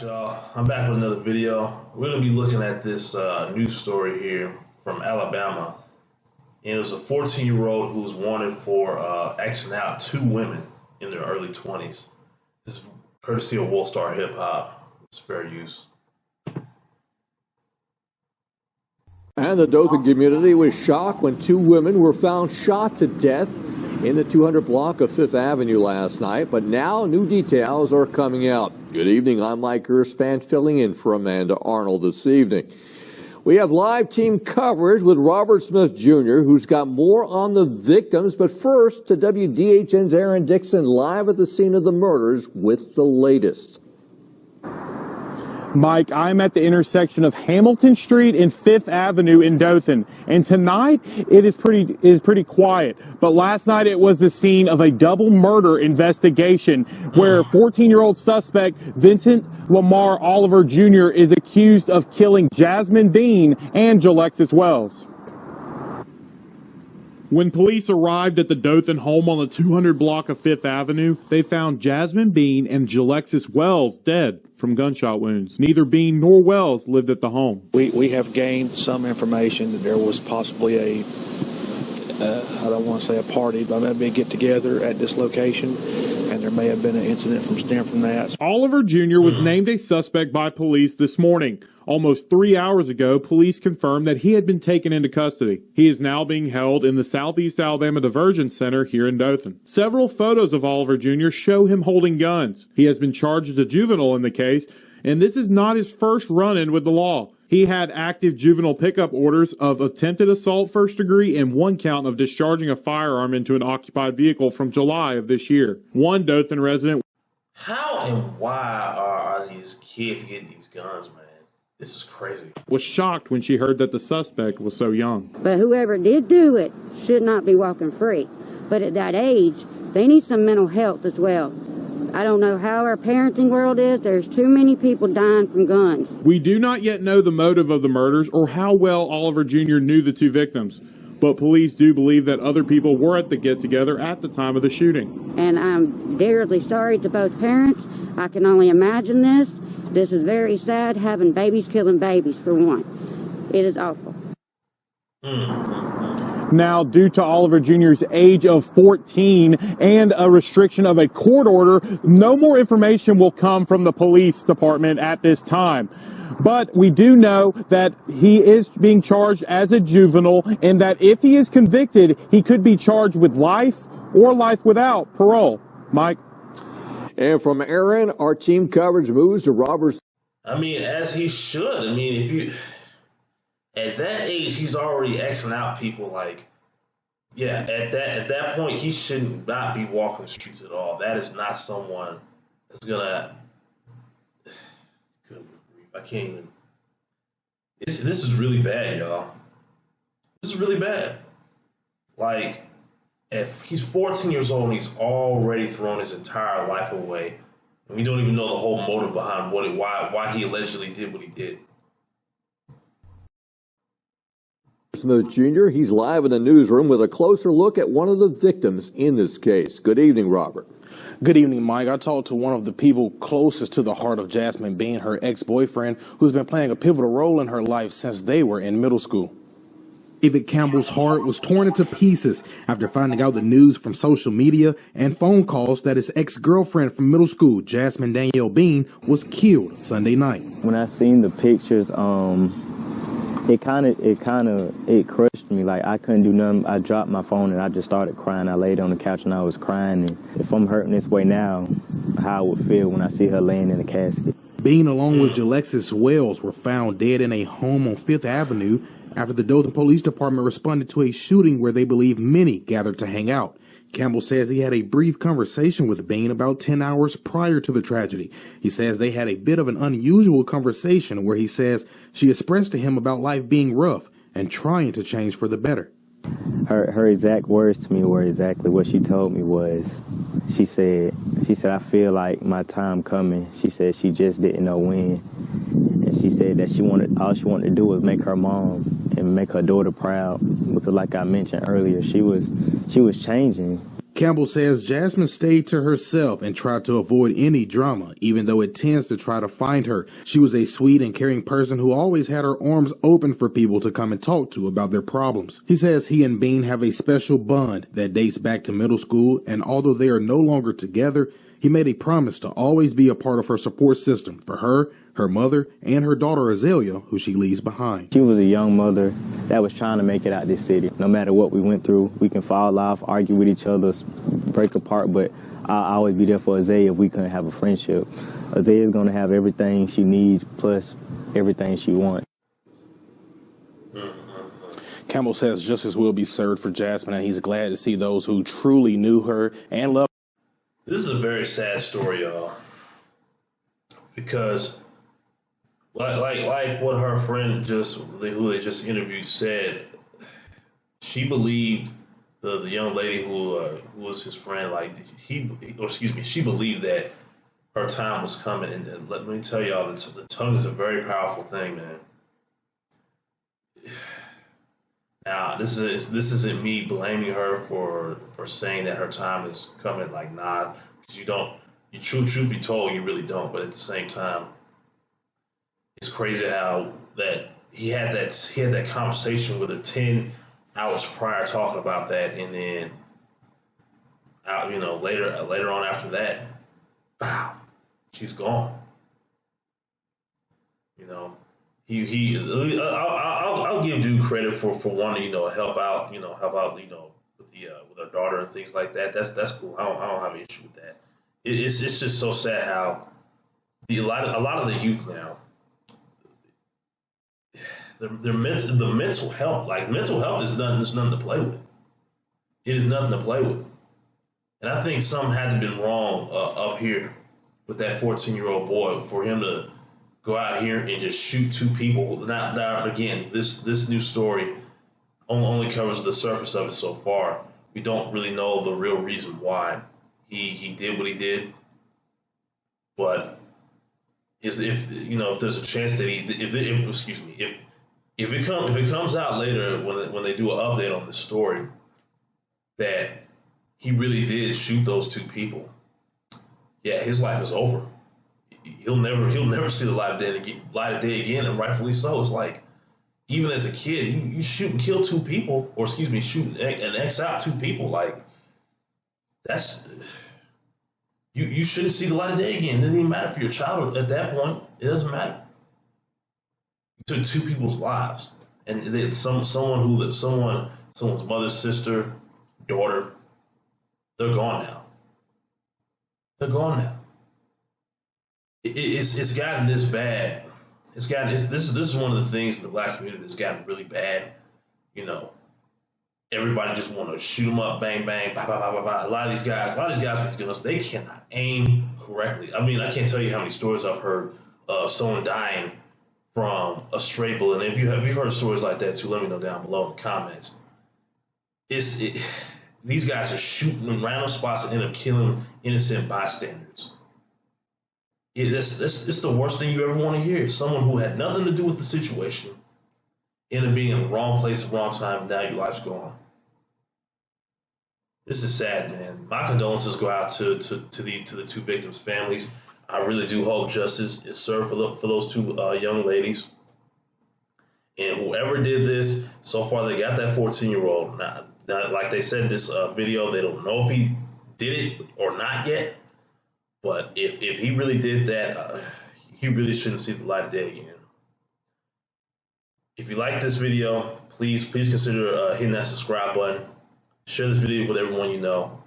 Y'all, I'm back with another video. We're going to be looking at this news story here from Alabama. And it was a 14-year-old who was wanted for Xing out two women in their early 20s. This is courtesy of World Star Hip Hop. It's fair use. And the Dothan community was shocked when two women were found shot to death in the 200 block of 5th Avenue last night, but now new details are coming out. Good evening, I'm Mike Erspan filling in for Amanda Arnold this evening. We have live team coverage with Robert Smith Jr., who's got more on the victims, but first to WDHN's Aaron Dixon live at the scene of the murders with the latest. Mike, I'm at the intersection of Hamilton Street and 5th Avenue in Dothan, and tonight it is pretty quiet. But last night it was the scene of a double murder investigation where 14-year-old suspect Vincent Lamar Oliver Jr. is accused of killing Jasmine Bean and Jalexis Wells. When police arrived at the Dothan home on the 200 block of 5th Avenue, they found Jasmine Bean and Jalexis Wells dead from gunshot wounds. Neither Bean nor Wells lived at the home. We have gained some information that there was possibly I don't want to say a party, but maybe a get-together at this location, and there may have been an incident stemmed from that. Oliver Jr. was named a suspect by police this morning. Almost 3 hours ago, police confirmed that he had been taken into custody. He is now being held in the Southeast Alabama Diversion Center here in Dothan. Several photos of Oliver Jr. show him holding guns. He has been charged as a juvenile in the case, and this is not his first run-in with the law. He had active juvenile pickup orders of attempted assault first degree and one count of discharging a firearm into an occupied vehicle from July of this year. One Dothan resident. How and why are these kids getting these guns, man? This is crazy. Was shocked when she heard that the suspect was so young. But whoever did do it should not be walking free. But at that age, they need some mental health as well. I don't know how our parenting world is. There's too many people dying from guns. We do not yet know the motive of the murders or how well Oliver Jr. knew the two victims. But police do believe that other people were at the get-together at the time of the shooting. And I'm dearly sorry to both parents. I can only imagine this. This is very sad, having babies killing babies, for one. It is awful. Now, due to Oliver Jr.'s age of 14 and a restriction of a court order, no more information will come from the police department at this time. But we do know that he is being charged as a juvenile, and that if he is convicted, he could be charged with life or life without parole. Mike? And from Aaron, our team coverage moves to Robert. I mean, as he should. I mean, if you at that age, he's already Xing out people. Like, yeah, at that point, he should not be walking the streets at all. That is not someone that's gonna. Good grief, I can't even. This is really bad, y'all. This is really bad. Like, if he's 14 years old and he's already thrown his entire life away, and we don't even know the whole motive behind why he allegedly did what he did. Smith Jr., he's live in the newsroom with a closer look at one of the victims in this case. Good evening, Robert. Good evening, Mike. I talked to one of the people closest to the heart of Jasmine Bean, her ex-boyfriend, who's been playing a pivotal role in her life since they were in middle school. David Campbell's heart was torn into pieces after finding out the news from social media and phone calls that his ex-girlfriend from middle school, Jasmine Danielle Bean, was killed Sunday night. When I seen the pictures, it crushed me. Like, I couldn't do nothing. I dropped my phone and I just started crying. I laid on the couch and I was crying. And if I'm hurting this way now, how I would feel when I see her laying in the casket. Bean, along with Jalexis Wells, were found dead in a home on 5th Avenue after the Dothan Police Department responded to a shooting where they believe many gathered to hang out. Campbell says he had a brief conversation with Bean about 10 hours prior to the tragedy. He says they had a bit of an unusual conversation where he says she expressed to him about life being rough and trying to change for the better. Her exact words to me were exactly what she told me was, she said, I feel like my time coming. She said she just didn't know when. And she said that all she wanted to do was make her mom and make her daughter proud. Because like I mentioned earlier, she was changing. Campbell says Jasmine stayed to herself and tried to avoid any drama, even though it tends to try to find her. She was a sweet and caring person who always had her arms open for people to come and talk to about their problems. He says he and Bean have a special bond that dates back to middle school, and although they are no longer together, he made a promise to always be a part of her support system for her, her mother, and her daughter Azalea, who she leaves behind. She was a young mother that was trying to make it out this city. No matter what we went through, we can fall off, argue with each other, break apart, but I'll always be there for Azalea if we couldn't have a friendship. Azalea's going to have everything she needs plus everything she wants. Campbell says justice will be served for Jasmine, and he's glad to see those who truly knew her and loved her. This is a very sad story, y'all, because like what her friend who they just interviewed said, she believed the young lady who was his friend, she believed that her time was coming, and let me tell y'all, the tongue is a very powerful thing, man. Now, this isn't me blaming her for saying that her time is coming. Like, nah, because truth be told, you really don't. But at the same time, it's crazy how that he had that conversation with her 10 hours prior, talking about that, and then later on after that, wow, she's gone. I'll give dude credit for wanting help out with our daughter and things like that. That's cool. I don't have an issue with that. It's just so sad how a lot of the youth now, the mental health, like mental health is nothing to play with. It is nothing to play with, and I think something had to been wrong up here with that 14-year-old boy for him to go out here and just shoot 2 people. Now again, this new story only covers the surface of it so far. We don't really know the real reason why he did what he did. But if there's a chance that if it comes out later when they do an update on the story that he really did shoot those 2 people, yeah, his life is over. He'll never see the light of day again, and rightfully so. It's like, even as a kid, you shoot and kill 2 people, or shoot and X out 2 people. Like, that's you shouldn't see the light of day again. It doesn't even matter if you're a child at that point. It doesn't matter. You took 2 people's lives, and someone's mother, sister, daughter, they're gone now. They're gone now. It's gotten this bad. This is one of the things in the black community that's gotten really bad. Everybody just want to shoot them up, bang bang, bah, bah, bah, bah, bah. A lot of these guys with these guns, they cannot aim correctly. I mean, I can't tell you how many stories I've heard of someone dying from a stray bullet. And if you've heard stories like that too, let me know down below in the comments. These guys are shooting in random spots and end up killing innocent bystanders. It's the worst thing you ever want to hear. Someone who had nothing to do with the situation end up being in the wrong place at the wrong time, and now your life's gone. This is sad, man. My condolences go out to the 2 victims' families. I really do hope justice is served for those 2 young ladies. And whoever did this, so far they got that 14-year-old. Now, like they said in this video, they don't know if he did it or not yet. But if he really did that, he really shouldn't see the light of day again. If you like this video, please consider hitting that subscribe button. Share this video with everyone you know.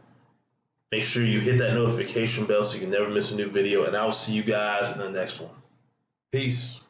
Make sure you hit that notification bell so you can never miss a new video. And I will see you guys in the next one. Peace.